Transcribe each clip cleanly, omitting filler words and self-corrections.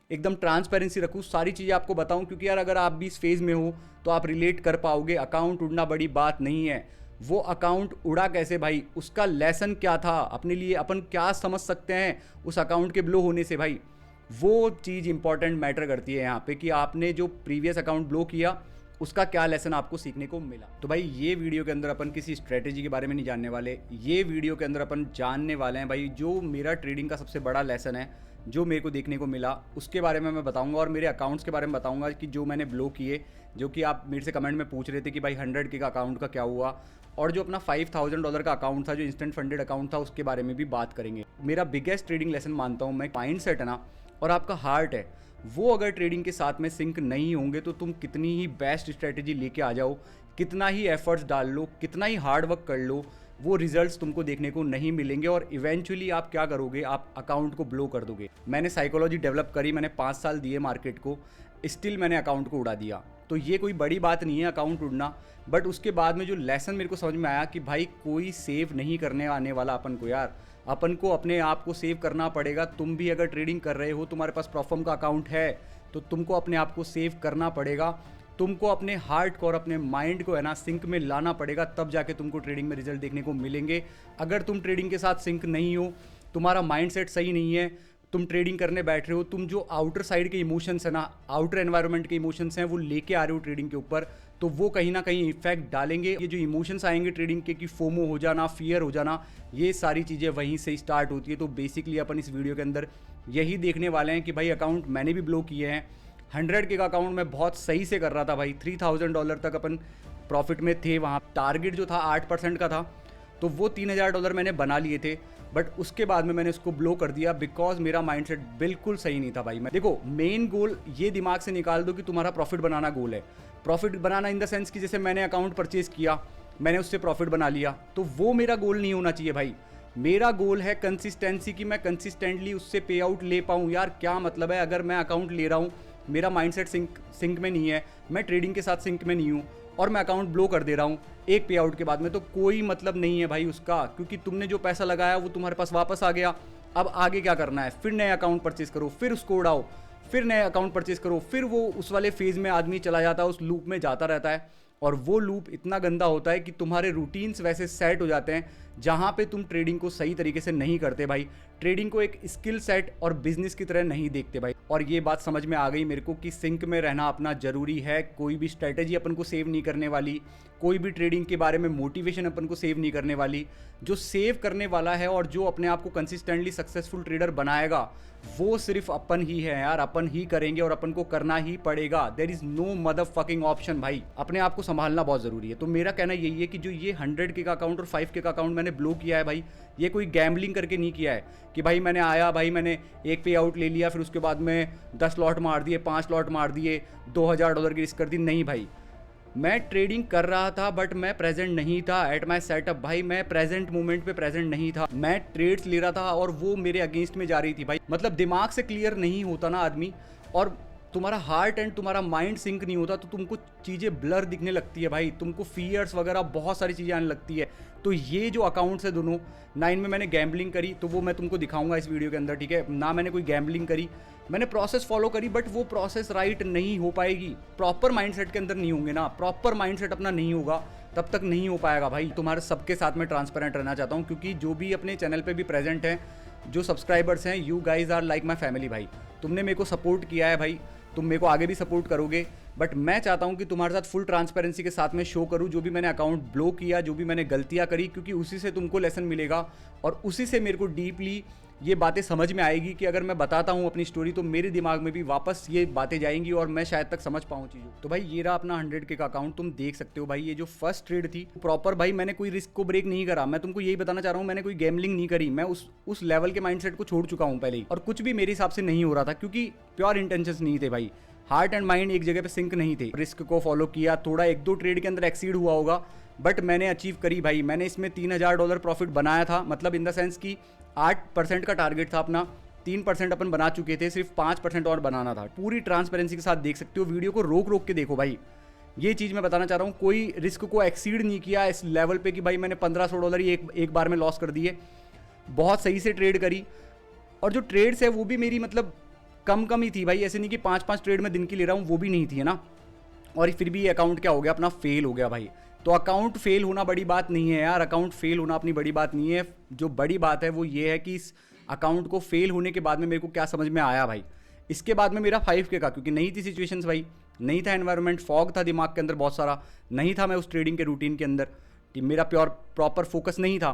एकदम ट्रांसपेरेंसी रखूँ, सारी चीज़ें आपको बताऊँ, क्योंकि यार अगर आप भी इस फेज़ में हो तो आप रिलेट कर पाओगे। अकाउंट उड़ना बड़ी बात नहीं है, वो अकाउंट उड़ा कैसे भाई, उसका लेसन क्या था, अपने लिए अपन क्या समझ सकते हैं उस अकाउंट के ब्लो होने से भाई, वो चीज़ इंपॉर्टेंट मैटर करती है यहाँ पे कि आपने जो प्रीवियस अकाउंट ब्लो किया उसका क्या लेसन आपको सीखने को मिला। तो भाई ये वीडियो के अंदर अपन किसी स्ट्रेटेजी के बारे में नहीं जानने वाले, ये वीडियो के अंदर अपन जानने वाले हैं भाई जो मेरा ट्रेडिंग का सबसे बड़ा लेसन है, जो मेरे को देखने को मिला उसके बारे में मैं बताऊंगा, और मेरे अकाउंट्स के बारे में बताऊंगा कि जो मैंने ब्लो किए, जो कि आप मेरे से कमेंट में पूछ रहे थे कि भाई 100K का अकाउंट का क्या हुआ, और जो अपना $5000 का अकाउंट था जो इंस्टेंट फंडेड अकाउंट था उसके बारे में भी बात करेंगे। मेरा बिगेस्ट ट्रेडिंग लेसन मानता हूँ मैं, माइंड सेट है ना और आपका हार्ट है, वो अगर ट्रेडिंग के साथ में सिंक नहीं होंगे तो तुम कितनी ही बेस्ट स्ट्रेटेजी लेके आ जाओ, कितना ही एफर्ट्स डाल लो, कितना ही हार्ड वर्क कर लो, वो रिजल्ट्स तुमको देखने को नहीं मिलेंगे, और इवेंचुअली आप क्या करोगे, आप अकाउंट को ब्लो कर दोगे। मैंने साइकोलॉजी डेवलप करी, मैंने 5 साल दिए मार्केट को, स्टिल मैंने अकाउंट को उड़ा दिया। तो ये कोई बड़ी बात नहीं है अकाउंट उड़ना, बट उसके बाद में जो लेसन मेरे को समझ में आया कि भाई कोई सेव नहीं करने आने वाला अपन को यार, अपन को अपने आप को सेव करना पड़ेगा। तुम भी अगर ट्रेडिंग कर रहे हो, तुम्हारे पास प्रॉफर्म का अकाउंट है, तो तुमको अपने आप को सेव करना पड़ेगा, तुमको अपने हार्ट को और अपने माइंड को है ना सिंक में लाना पड़ेगा, तब जाके तुमको ट्रेडिंग में रिजल्ट देखने को मिलेंगे। अगर तुम ट्रेडिंग के साथ सिंक नहीं हो, तुम्हारा माइंडसेट सही नहीं है, तुम ट्रेडिंग करने बैठ रहे हो, तुम जो आउटर साइड के इमोशंस है ना, आउटर एनवायरनमेंट के इमोशंस हैं वो लेके आ रहे हो ट्रेडिंग के ऊपर, तो वो कहीं ना कहीं इफेक्ट डालेंगे। ये जो इमोशंस आएंगे ट्रेडिंग के कि फोमो हो जाना, फियर हो जाना, ये सारी चीज़ें वहीं से स्टार्ट होती है। तो बेसिकली अपन इस वीडियो के अंदर यही देखने वाले हैं कि भाई अकाउंट मैंने भी ब्लो किए हैं। 100K का अकाउंट मैं बहुत सही से कर रहा था भाई, $3000 तक अपन प्रॉफिट में थे। वहाँ टारगेट जो था 8% का था, तो वो $3000 मैंने बना लिए थे, बट उसके बाद में मैंने उसको ब्लो कर दिया बिकॉज मेरा माइंडसेट बिल्कुल सही नहीं था भाई। मैं देखो, मेन गोल ये दिमाग से निकाल दो कि तुम्हारा प्रॉफिट बनाना गोल है। Profit banana in the sense कि जैसे मैंने अकाउंट परचेज किया, मैंने उससे प्रॉफिट बना लिया, तो वो मेरा गोल नहीं होना चाहिए भाई। मेरा गोल है कंसिस्टेंसी, कि मैं कंसिस्टेंटली उससे पे आउट ले पाऊँ। यार क्या मतलब है, अगर मैं अकाउंट ले रहा हूँ, मेरा माइंडसेट सिंक में नहीं है, मैं ट्रेडिंग के साथ सिंक में नहीं हूँ, और मैं अकाउंट ब्लो कर दे रहा हूँ एक पे आउट के बाद में, तो कोई मतलब नहीं है भाई उसका, क्योंकि तुमने जो पैसा लगाया वो तुम्हारे पास वापस आ गया। अब आगे क्या करना है, फिर नए अकाउंट परचेज करो, फिर उसको उड़ाओ, फिर नए अकाउंट परचेज करो, फिर वो उस वाले फेज में आदमी चला जाता है, उस लूप में जाता रहता है, और वो लूप इतना गंदा होता है कि तुम्हारे रूटीन्स वैसे सेट हो जाते हैं जहाँ पे तुम ट्रेडिंग को सही तरीके से नहीं करते भाई। ट्रेडिंग को एक स्किल सेट और बिजनेस की तरह नहीं देखते भाई। और ये बात समझ में आ गई मेरे को कि सिंक में रहना अपना जरूरी है। कोई भी स्ट्रेटेजी अपन को सेव नहीं करने वाली, कोई भी ट्रेडिंग के बारे में मोटिवेशन अपन को सेव नहीं करने वाली। जो सेव करने वाला है और जो अपने आप को कंसिस्टेंटली सक्सेसफुल ट्रेडर बनाएगा, वो सिर्फ अपन ही है यार, अपन ही करेंगे और अपन को करना ही पड़ेगा। There is no mother fucking option भाई। अपने आप को संभालना बहुत जरूरी है। तो मेरा कहना यही है कि जो ये 100K का अकाउंट और 5K का अकाउंट मैंने ब्लो किया है भाई, ये कोई गैम्बलिंग करके नहीं किया है कि भाई मैंने आया, भाई मैंने एक पे आउट ले लिया, फिर उसके बाद में 10 लॉट मार दिए, 5 लॉट मार दिए, $2000 की रिस्क कर दी। नहीं भाई, मैं ट्रेडिंग कर रहा था बट मैं प्रेजेंट नहीं था एट माय सेटअप भाई। मैं प्रेजेंट मोमेंट पे प्रेजेंट नहीं था। मैं ट्रेड्स ले रहा था और वो मेरे अगेंस्ट में जा रही थी भाई। मतलब दिमाग से क्लियर नहीं होता ना आदमी, और तुम्हारा हार्ट एंड तुम्हारा माइंड सिंक नहीं होता, तो तुमको चीज़ें ब्लर दिखने लगती है भाई, तुमको फियर्स वगैरह बहुत सारी चीज़ें आने लगती है। तो ये जो अकाउंट्स है दोनों, 9 में मैंने गैम्बलिंग करी, तो वो मैं तुमको दिखाऊंगा इस वीडियो के अंदर, ठीक है ना। मैंने कोई गैम्बलिंग करी, मैंने प्रोसेस फॉलो करी, बट वो प्रोसेस राइट नहीं हो पाएगी। प्रॉपर माइंडसेट के अंदर नहीं होंगे ना, प्रॉपर माइंडसेट अपना नहीं होगा, तब तक नहीं हो पाएगा भाई। तुम्हारे सबके साथ में ट्रांसपेरेंट रहना चाहता हूँ, क्योंकि जो भी अपने चैनल पे भी प्रेजेंट हैं, जो सब्सक्राइबर्स हैं, you guys are like my family भाई। तुमने मेरे को सपोर्ट किया है भाई, तुम मेरे को आगे भी सपोर्ट करोगे, बट मैं चाहता हूं कि तुम्हारे साथ फुल ट्रांसपेरेंसी के साथ में शो करूं जो भी मैंने अकाउंट ब्लो किया, जो भी मैंने गलतियां करी, क्योंकि उसी से तुमको लेसन मिलेगा और उसी से मेरे को डीपली ये बातें समझ में आएगी कि अगर मैं बताता हूं अपनी स्टोरी तो मेरे दिमाग में भी वापस ये बातें जाएंगी और मैं शायद तक समझ पाऊँ चीज़ों। तो भाई ये रहा अपना 100K का अकाउंट, तुम देख सकते हो भाई। ये जो फर्स्ट ट्रेड थी प्रॉपर भाई, मैंने कोई रिस्क को ब्रेक नहीं करा। मैं तुमको यही बताना चाह रहा हूँ, मैंने कोई गैम्बलिंग नहीं करी। मैं उस लेवल के माइंडसेट को छोड़ चुका हूँ पहले ही, और कुछ भी मेरे हिसाब से नहीं हो रहा था, क्योंकि प्योर इंटेंशंस नहीं थे भाई। हार्ट एंड माइंड एक जगह पे सिंक नहीं थे। रिस्क को फॉलो किया, थोड़ा 1-2 ट्रेड के अंदर एक्सीड हुआ होगा, बट मैंने अचीव करी भाई। मैंने इसमें $3000 प्रॉफिट बनाया था, मतलब इन द सेंस कि 8% का टारगेट था अपना, 3% अपन बना चुके थे, सिर्फ 5% और बनाना था। पूरी ट्रांसपेरेंसी के साथ देख सकते हो, वीडियो को रोक रोक के देखो भाई। ये चीज़ मैं बताना चाह रहा हूँ, कोई रिस्क को एक्सीड नहीं किया इस लेवल पे कि भाई मैंने $1500 ही एक बार में लॉस कर दिए। बहुत सही से ट्रेड करी, और जो ट्रेड्स है वो भी मेरी मतलब कम कम ही थी भाई, ऐसे नहीं कि 5-5 ट्रेड में दिन की ले रहा हूँ, वो भी नहीं थी, है ना। और फिर भी ये अकाउंट क्या हो गया अपना, फेल हो गया भाई। तो अकाउंट फेल होना बड़ी बात नहीं है यार, अकाउंट फेल होना अपनी बड़ी बात नहीं है। जो बड़ी बात है वो ये है कि इस अकाउंट को फेल होने के बाद में मेरे को क्या समझ में आया भाई। इसके बाद में मेरा 5K का, क्योंकि नहीं थी सिचुएशंस भाई, नहीं था एनवायरनमेंट, फॉग था दिमाग के अंदर बहुत सारा, नहीं था मैं उस ट्रेडिंग के रूटीन के अंदर, कि मेरा प्योर प्रॉपर फोकस नहीं था।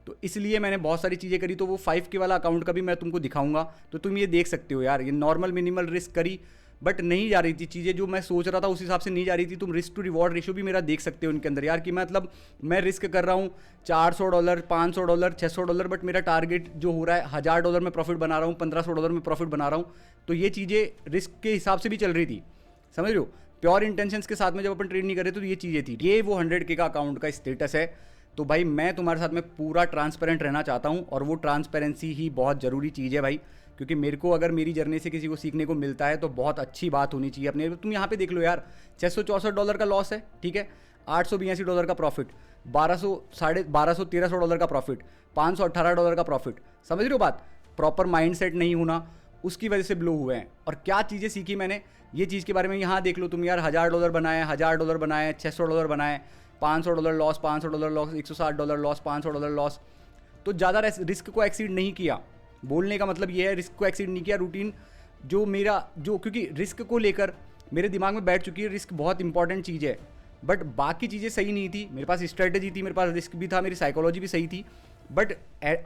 तो इसलिए मैंने बहुत सारी चीज़ें करी। तो वो 5K वाला अकाउंट का भी मैं तुमको दिखाऊंगा, तो तुम ये देख सकते हो यार, ये नॉर्मल मिनिमल रिस्क करी, बट नहीं जा रही थी चीज़ें, जो मैं सोच रहा था उस हिसाब से नहीं जा रही थी। तुम रिस्क टू रिवॉर्ड रेशियो भी मेरा देख सकते हो उनके अंदर यार, कि मतलब मैं रिस्क कर रहा हूँ $400, $500, $600, बट मेरा टारगेट जो हो रहा है $1000 में प्रॉफिट बना रहा हूँ, $1500 में प्रॉफिट बना रहा हूँ। तो ये चीज़ें रिस्क के हिसाब से भी चल रही थी, समझ रहे हो। प्योर इंटेंशंस के साथ में जब अपन ट्रेड नहीं कर रहे तो ये चीज़ें थी। ये वो 100K का अकाउंट का स्टेटस है। तो भाई मैं तुम्हारे साथ में पूरा ट्रांसपेरेंट रहना चाहता हूँ, और वो ट्रांसपेरेंसी ही बहुत ज़रूरी चीज़ है भाई, क्योंकि मेरे को अगर मेरी जर्नी से किसी को सीखने को मिलता है तो बहुत अच्छी बात होनी चाहिए अपने। तुम यहाँ पे देख लो यार, $664 का लॉस है, ठीक है, $882 का प्रॉफिट, 1300 का प्रॉफिट, $518 का प्रॉफिट। समझ रहे हो बात, प्रॉपर माइंडसेट नहीं होना, उसकी वजह से ब्लो हुए हैं। और क्या चीज़ें सीखी मैंने, ये चीज़ के बारे में यहाँ देख लो तुम यार। $1000 बनाए, $1000 बनाए, $600 बनाए, $500 लॉस, $500 लॉस, $160 लॉस, $500 लॉस। तो ज़्यादा रिस्क को एक्सीड नहीं किया, बोलने का मतलब ये है, रिस्क को एक्सीड नहीं किया। रूटीन जो मेरा, जो क्योंकि रिस्क को लेकर मेरे दिमाग में बैठ चुकी है, रिस्क बहुत इंपॉर्टेंट चीज़ है, बट बाकी चीज़ें सही नहीं थी। मेरे पास स्ट्रेटेजी थी, मेरे पास रिस्क भी था, मेरी साइकोलॉजी भी सही थी, बट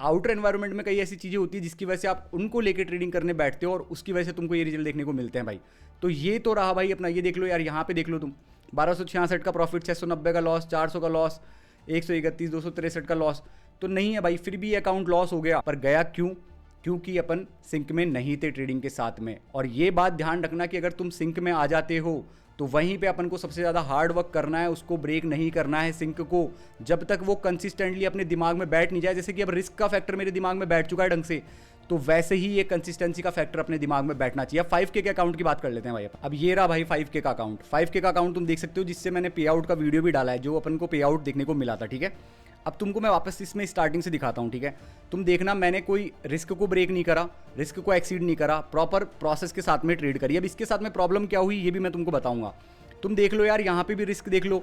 आउटर एनवायरनमेंट में कई ऐसी चीज़ें होती है जिसकी वजह से आप उनको लेकर ट्रेडिंग करने बैठते हो, और उसकी वजह से तुमको ये रिजल्ट देखने को मिलते हैं भाई। तो ये तो रहा भाई अपना, ये देख लो यार, यहाँ पे देख लो तुम, 1266 का प्रॉफिट, 690 का लॉस, 400 का लॉस, 131, 263 का लॉस। तो नहीं है भाई, फिर भी ये अकाउंट लॉस हो गया। पर गया क्यों? क्योंकि अपन सिंक में नहीं थे ट्रेडिंग के साथ में। और ये बात ध्यान रखना कि अगर तुम सिंक में आ जाते हो तो वहीं पे अपन को सबसे ज़्यादा हार्ड वर्क करना है, उसको ब्रेक नहीं करना है सिंक को, जब तक वो कंसिस्टेंटली अपने दिमाग में बैठ नहीं जाए। जैसे कि अब रिस्क का फैक्टर मेरे दिमाग में बैठ चुका है ढंग से, तो वैसे ही ये कंसिस्टेंसी का फैक्टर अपने दिमाग में बैठना चाहिए। अब 5K के अकाउंट की बात कर लेते हैं भाई। अब ये रहा भाई 5K का अकाउंट। 5K का अकाउंट तुम देख सकते हो, जिससे मैंने पे आउट का वीडियो भी डाला है, जो अपन को पे आउट देखने को मिला था, ठीक है। अब तुमको मैं वापस इसमें स्टार्टिंग से दिखाता हूँ, ठीक है। तुम देखना, मैंने कोई रिस्क को ब्रेक नहीं करा, रिस्क को एक्सीड नहीं करा, प्रॉपर प्रोसेस के साथ में ट्रेड करी। अब इसके साथ में प्रॉब्लम क्या हुई ये भी मैं तुमको बताऊंगा। तुम देख लो यार, यहाँ पे भी रिस्क देख लो,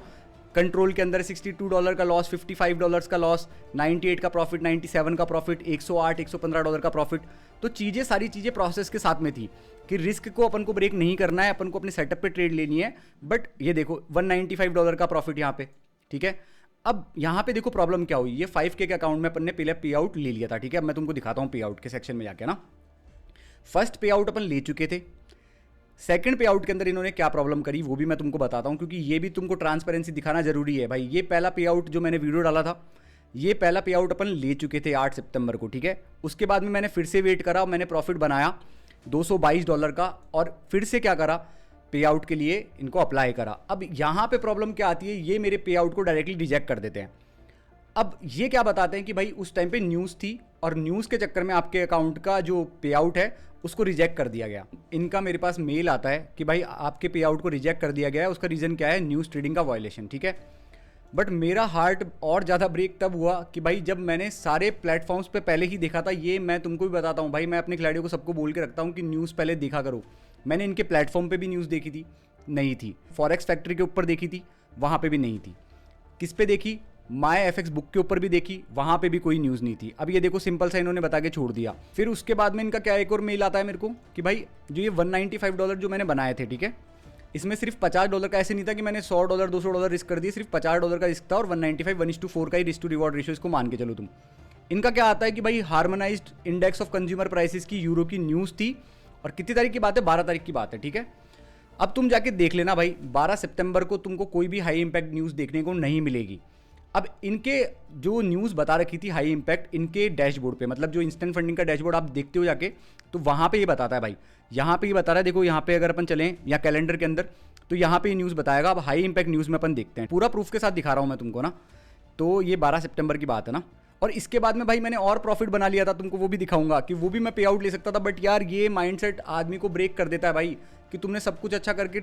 कंट्रोल के अंदर $62 का लॉस, $55 का लॉस, 98 का प्रॉफिट, 97 का प्रॉफिट, 108, $115 का प्रॉफिट। तो चीज़ें, सारी चीज़ें प्रोसेस के साथ में थी कि रिस्क को अपन को ब्रेक नहीं करना है, अपन को अपने सेटअप पे ट्रेड लेनी है। बट ये देखो $195 का प्रॉफिट यहाँ पे, ठीक है। अब यहाँ पे देखो प्रॉब्लम क्या हुई, ये 5K के अकाउंट में अपन ने पहले पे आउट ले लिया था, ठीक है। अब मैं तुमको दिखाता हूँ पे आउट के सेक्शन में जाके ना। फर्स्ट पे आउट अपन ले चुके थे, सेकंड पे आउट के अंदर इन्होंने क्या प्रॉब्लम करी वो भी मैं तुमको बताता हूँ, क्योंकि ये भी तुमको ट्रांसपेरेंसी दिखाना जरूरी है भाई। ये पहला पे आउट जो मैंने वीडियो डाला था, ये पहला पे आउट अपन ले चुके थे 8 सितंबर को, ठीक है। उसके बाद में मैंने फिर से वेट करा, मैंने प्रॉफिट बनाया $222 का, और फिर से क्या करा, पे आउट के लिए इनको अप्लाई करा। अब यहाँ पे प्रॉब्लम क्या आती है, ये मेरे पे आउट को डायरेक्टली रिजेक्ट कर देते हैं। अब ये क्या बताते हैं कि भाई उस टाइम पे न्यूज़ थी, और न्यूज़ के चक्कर में आपके अकाउंट का जो पे आउट है उसको रिजेक्ट कर दिया गया। इनका मेरे पास मेल आता है कि भाई आपके पे आउट को रिजेक्ट कर दिया गया है, उसका रीज़न क्या है, न्यूज़ ट्रेडिंग का वायलेशन, ठीक है। बट मेरा हार्ट और ज़्यादा ब्रेक तब हुआ कि भाई जब मैंने सारे प्लेटफॉर्म्स पे पहले ही देखा था। ये मैं तुमको भी बताता हूँ भाई, मैं अपने खिलाड़ियों को सबको बोल के रखता हूँ कि न्यूज़ पहले देखा करो। मैंने इनके प्लेटफॉर्म पे भी न्यूज़ देखी थी, नहीं थी। फॉरेक्स फैक्ट्री के ऊपर देखी थी, वहाँ पे भी नहीं थी। किस पे देखी, माय एफएक्स बुक के ऊपर भी देखी, वहाँ पे भी कोई न्यूज़ नहीं थी। अब ये देखो सिंपल सा इन्होंने बता के छोड़ दिया। फिर उसके बाद में इनका क्या एक और मेल आता है मेरे को कि भाई जो ये $195 जो मैंने बनाए थे, ठीक है, इसमें सिर्फ $50 का, ऐसे नहीं था कि मैंने $100 $200 रिस्क कर दिए, सिर्फ $50 का रिस्क था, और 195 1:4 का ही रिस्क टू रिवॉर्ड रेशियो इसको मान के चलो तुम। इनका क्या आता है कि भाई harmonised index of consumer prices की यूरो की न्यूज़ थी, और कितनी तारीख की बात है, 12 तारीख की बात है, ठीक है। अब तुम जाके देख लेना भाई, 12 सितंबर को तुमको कोई भी हाई इंपैक्ट न्यूज़ देखने को नहीं मिलेगी। अब इनके जो न्यूज़ बता रखी थी हाई इंपैक्ट, इनके डैशबोर्ड पे, मतलब जो इंस्टेंट फंडिंग का डैशबोर्ड आप देखते हो जाके, तो वहाँ पे ये बताता है भाई, यहाँ पे ये बता रहा है, देखो यहाँ पे अगर अपन चलें या कैलेंडर के अंदर, तो यहाँ पे ये न्यूज़ बताएगा। अब हाई इंपैक्ट न्यूज़ में अपन देखते हैं, पूरा प्रूफ के साथ दिखा रहा हूँ मैं तुमको ना। तो ये 12 सितंबर की बात है ना। और इसके बाद में भाई मैंने और प्रॉफिट बना लिया था, तुमको वो भी दिखाऊंगा कि वो भी मैं पे आउट ले सकता था। बट यार ये माइंडसेट आदमी को ब्रेक कर देता है भाई, कि तुमने सब कुछ अच्छा करके,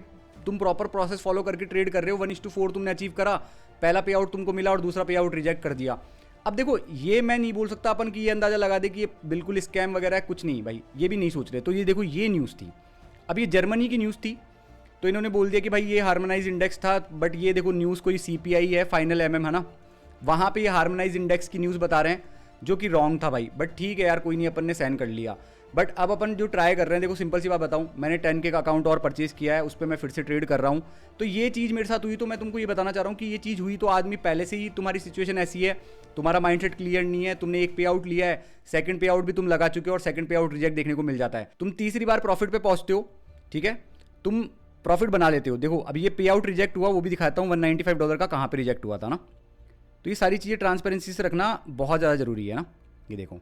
तुम प्रॉपर प्रोसेस फॉलो करके ट्रेड कर रहे हो, 1:4 तुमने अचीव करा, पहला पे आउट तुमको मिला और दूसरा पे आउट रिजेक्ट कर दिया। अब देखो ये मैं नहीं बोल सकता अपन कि ये अंदाज़ा लगा दे कि ये बिल्कुल स्कैम वगैरह है, कुछ नहीं भाई, ये भी नहीं सोच रहे। तो ये देखो ये न्यूज़ थी, अब ये जर्मनी की न्यूज़ थी, तो इन्होंने बोल दिया कि भाई ये हार्मोनाइज इंडेक्स था, बट ये देखो न्यूज़ कोई CPI है, फाइनल MM है ना, वहाँ पे ये हार्मोनाइज इंडेक्स की न्यूज़ बता रहे हैं, जो कि रॉन्ग था भाई। बट ठीक है यार, कोई नहीं, अपन ने साइन कर लिया। बट अब अपन जो ट्राई कर रहे हैं, देखो सिंपल सी बात बताऊं, मैंने 10K का अकाउंट और परचेज किया है, उस पर मैं फिर से ट्रेड कर रहा हूं। तो ये चीज़ मेरे साथ हुई, तो मैं तुमको ये बताना चाह रहा हूं कि ये चीज़ हुई तो आदमी पहले से ही, तुम्हारी सिचुएशन ऐसी है, तुम्हारा माइंडसेट क्लियर नहीं है, तुमने एक पे आउट लिया है, सेकंड पे आउट भी तुम लगा चुके हो और सेकंड पे आउट रिजेक्ट देखने को मिल जाता है, तुम तीसरी बार प्रॉफिट पे पहुंचते हो, ठीक है, तुम प्रॉफिट बना लेते हो। देखो अब ये पे आउट रिजेक्ट हुआ, वो भी दिखाता हूँ $195 का कहाँ पे रिजेक्ट हुआ था ना। तो ये सारी चीज़ें ट्रांसपेरेंसी से रखना बहुत ज़्यादा जरूरी है ना। ये देखो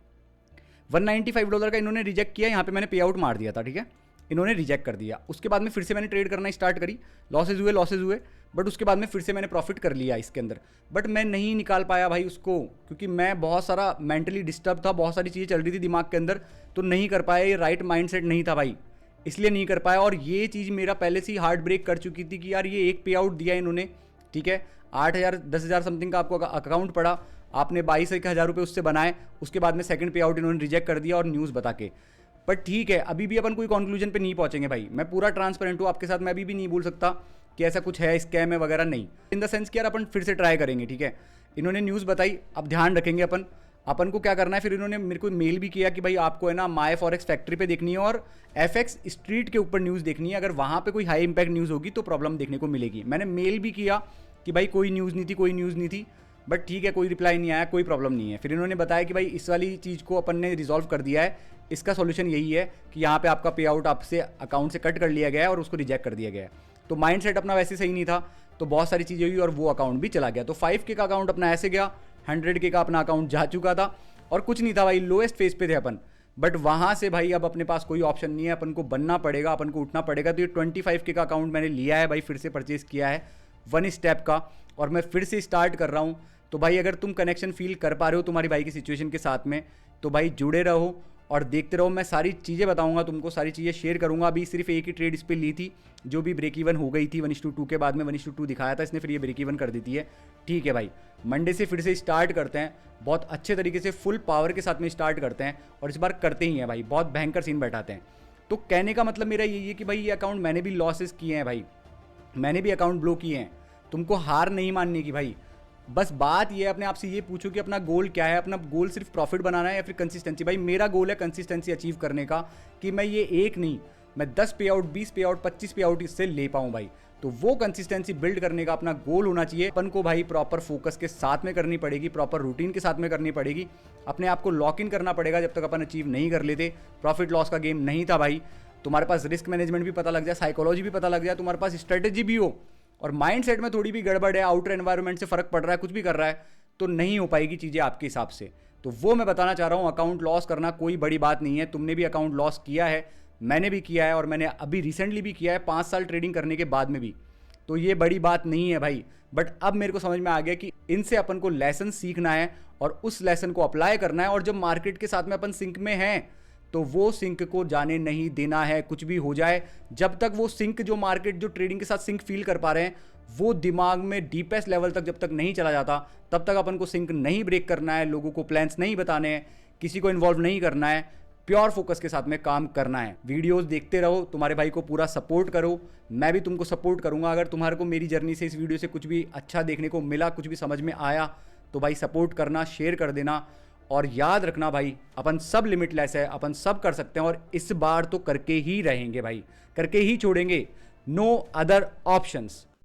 $195 का इन्होंने रिजेक्ट किया, यहाँ पे मैंने पे आउट मार दिया था, ठीक है, इन्होंने रिजेक्ट कर दिया। उसके बाद में फिर से मैंने ट्रेड करना स्टार्ट करी, लॉसेज हुए, बट उसके बाद में फिर से मैंने प्रॉफिट कर लिया इसके अंदर। बट मैं नहीं निकाल पाया भाई उसको, क्योंकि मैं बहुत सारा मेंटली डिस्टर्ब था, बहुत सारी चीज़ें चल रही थी दिमाग के अंदर, तो नहीं कर पाया, ये राइट माइंडसेट नहीं था भाई, इसलिए नहीं कर पाया। और ये चीज़ मेरा पहले से ही हार्ट ब्रेक कर चुकी थी कि यार ये एक पे आउट दिया इन्होंने, ठीक है, 8,000 10,000 समथिंग का आपको अकाउंट पड़ा, आपने 22,000 रुपये उससे बनाए, उसके बाद में सेकंड पे आउट इन्होंने रिजेक्ट कर दिया और न्यूज़ बता के। पर ठीक है, अभी भी अपन कोई कंक्लूजन पे नहीं पहुंचेंगे भाई, मैं पूरा ट्रांसपेरेंट हूँ आपके साथ, मैं अभी भी नहीं बोल सकता कि ऐसा कुछ है, स्कैम है वगैरह, नहीं, इन द सेंस कि यार अपन फिर से ट्राई करेंगे, ठीक है। इन्होंने न्यूज़ बताई, अब ध्यान रखेंगे अपन को क्या करना है। फिर इन्होंने मेरे को मेल भी किया कि भाई आपको है ना माय फॉरेक्स फैक्ट्री पे देखनी है और FX स्ट्रीट के ऊपर न्यूज़ देखनी है, अगर वहाँ पे कोई हाई इंपैक्ट न्यूज़ होगी तो प्रॉब्लम देखने को मिलेगी। मैंने मेल भी किया कि भाई कोई न्यूज़ नहीं थी, बट ठीक है, कोई रिप्लाई नहीं आया, कोई प्रॉब्लम नहीं है। फिर इन्होंने बताया कि भाई इस वाली चीज़ को अपन ने रिजॉल्व कर दिया है, इसका सॉल्यूशन यही है कि यहाँ पे आपका पे आउट आपसे अकाउंट से कट कर लिया गया है और उसको रिजेक्ट कर दिया गया है। तो माइंड सेट अपना वैसे सही नहीं था, तो बहुत सारी चीज़ें हुई और वो अकाउंट भी चला गया। तो 5K का अकाउंट अपना ऐसे गया, 100K का अपना अकाउंट जा चुका था और कुछ नहीं था भाई, लोएस्ट फेज पे थे अपन। बट वहाँ से भाई अब अपने पास कोई ऑप्शन नहीं है, अपन को बनना पड़ेगा, अपन को उठना पड़ेगा। तो ये 25K का अकाउंट मैंने लिया है भाई, फिर से परचेज किया है 1 स्टेप का, और मैं फिर से स्टार्ट कर रहा हूँ। तो भाई अगर तुम कनेक्शन फील कर पा रहे हो तुम्हारी भाई की सिचुएशन के साथ में, तो भाई जुड़े रहो और देखते रहो। मैं सारी चीज़ें बताऊंगा तुमको, सारी चीज़ें शेयर करूंगा। अभी सिर्फ एक ही ट्रेड इस पर ली थी, जो भी ब्रेक इवन हो गई थी 1:2 के बाद में 1:2 दिखाया था इसने, फिर ये ब्रेक इवन कर देती है। ठीक है भाई, मंडे से फिर से स्टार्ट करते हैं, बहुत अच्छे तरीके से फुल पावर के साथ में स्टार्ट करते हैं, और इस बार करते ही हैं भाई, बहुत भयंकर सीन बैठाते हैं। तो कहने का मतलब मेरा यही है कि भाई ये अकाउंट मैंने भी लॉसेस किए हैं भाई, मैंने भी अकाउंट ब्लॉक किए हैं। तुमको हार नहीं मानने की भाई, बस बात ये है, अपने आप से ये पूछो कि अपना गोल क्या है। अपना गोल सिर्फ प्रॉफिट बनाना है या फिर कंसिस्टेंसी? भाई मेरा गोल है कंसिस्टेंसी अचीव करने का, कि मैं ये एक नहीं, मैं 10 पे आउट, 20 पे आउट, 25 पे आउट इससे ले पाऊँ भाई। तो वो कंसिस्टेंसी बिल्ड करने का अपना गोल होना चाहिए। अपन को भाई प्रॉपर फोकस के साथ में करनी पड़ेगी, प्रॉपर रूटीन के साथ में करनी पड़ेगी, अपने आप को लॉक इन करना पड़ेगा। जब तक अपन अचीव नहीं कर लेते, प्रॉफिट लॉस का गेम नहीं था भाई। तुम्हारे पास रिस्क मैनेजमेंट भी पता लग जाए, साइकोलॉजी भी पता लग जाए, तुम्हारे पास स्ट्रेटेजी भी हो, और माइंड सेट में थोड़ी भी गड़बड़ है, आउटर एनवायरनमेंट से फर्क पड़ रहा है, कुछ भी कर रहा है, तो नहीं हो पाएगी चीज़ें आपके हिसाब से। तो वो मैं बताना चाह रहा हूँ, अकाउंट लॉस करना कोई बड़ी बात नहीं है। तुमने भी अकाउंट लॉस किया है, मैंने भी किया है, और मैंने अभी रिसेंटली भी किया है 5 साल ट्रेडिंग करने के बाद में भी। तो ये बड़ी बात नहीं है भाई। बट अब मेरे को समझ में आ गया कि इनसे अपन को लेसन सीखना है और उस लेसन को अप्लाई करना है। और जब मार्केट के साथ में अपन सिंक में हैं, तो वो सिंक को जाने नहीं देना है, कुछ भी हो जाए। जब तक वो सिंक, जो मार्केट जो ट्रेडिंग के साथ सिंक फील कर पा रहे हैं, वो दिमाग में डीपेस्ट लेवल तक जब तक नहीं चला जाता, तब तक अपन को सिंक नहीं ब्रेक करना है, लोगों को प्लान्स नहीं बताने हैं, किसी को इन्वॉल्व नहीं करना है, प्योर फोकस के साथ में काम करना है। वीडियोस देखते रहो, तुम्हारे भाई को पूरा सपोर्ट करो, मैं भी तुमको सपोर्ट करूंगा। अगर तुम्हारे को मेरी जर्नी से, इस वीडियो से कुछ भी अच्छा देखने को मिला, कुछ भी समझ में आया, तो भाई सपोर्ट करना, शेयर कर देना। और याद रखना भाई, अपन सब लिमिटलेस है, अपन सब कर सकते हैं, और इस बार तो करके ही रहेंगे भाई, करके ही छोड़ेंगे, नो अदर ऑप्शंस।